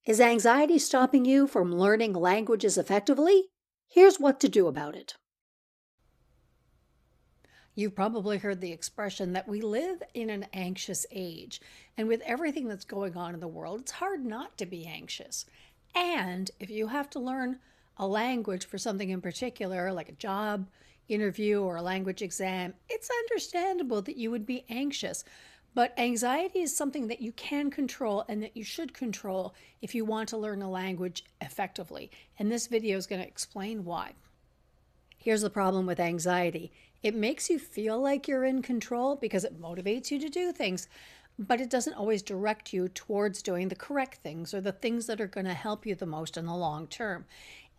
Is anxiety stopping you from learning languages effectively? Here's what to do about it. You've probably heard the expression that we live in an anxious age. And with everything that's going on in the world, it's hard not to be anxious. And if you have to learn a language for something in particular, like a job interview or a language exam, it's understandable that you would be anxious. But anxiety is something that you can control and that you should control if you want to learn a language effectively. And this video is going to explain why. Here's the problem with anxiety. It makes you feel like you're in control because it motivates you to do things, but it doesn't always direct you towards doing the correct things or the things that are going to help you the most in the long term.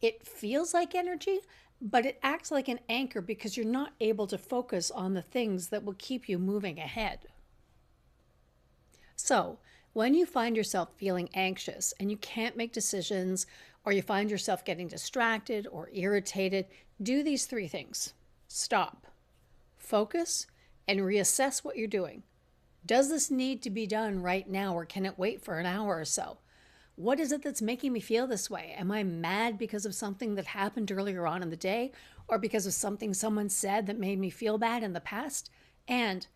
It feels like energy, but it acts like an anchor because you're not able to focus on the things that will keep you moving ahead. So, when you find yourself feeling anxious and you can't make decisions, or you find yourself getting distracted or irritated, do these three things. Stop, focus, and reassess what you're doing. Does this need to be done right now, or can it wait for an hour or so? What is it that's making me feel this way? Am I mad because of something that happened earlier on in the day, or because of something someone said that made me feel bad in the past? And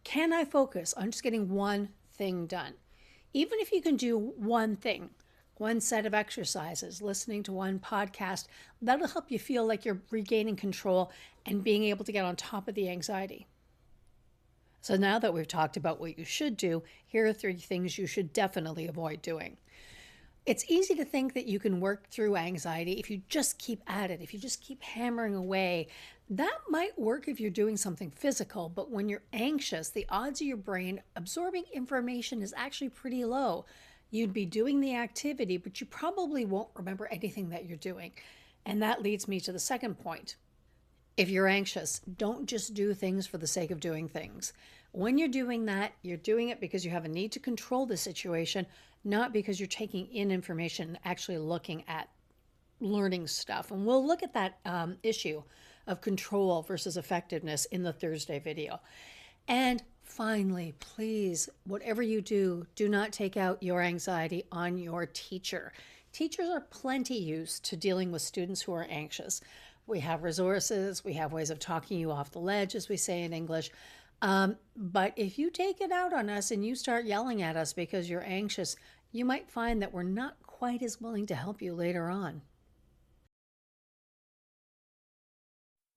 can I focus on just getting one thing done? Even if you can do one thing, one set of exercises, listening to one podcast, that'll help you feel like you're regaining control and being able to get on top of the anxiety. So now that we've talked about what you should do, here are 3 things you should definitely avoid doing. It's easy to think that you can work through anxiety if you just keep at it, if you just keep hammering away. That might work if you're doing something physical, but when you're anxious, the odds of your brain absorbing information is actually pretty low. You'd be doing the activity, but you probably won't remember anything that you're doing. And that leads me to the second point. If you're anxious, don't just do things for the sake of doing things. When you're doing that, you're doing it because you have a need to control the situation, not because you're taking in information and actually looking at learning stuff. And we'll look at that issue of control versus effectiveness in the Thursday video. And finally, please, whatever you do, do not take out your anxiety on your teacher. Teachers are plenty used to dealing with students who are anxious. We have resources, we have ways of talking you off the ledge, as we say in English. But if you take it out on us and you start yelling at us because you're anxious, you might find that we're not quite as willing to help you later on.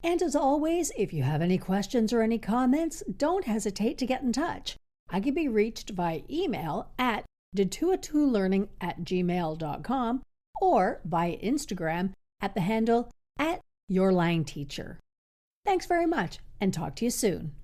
And as always, if you have any questions or any comments, don't hesitate to get in touch. I can be reached by email at detuatulearning@gmail.com or via Instagram at the handle @yourlangteacher. Thanks very much, and talk to you soon.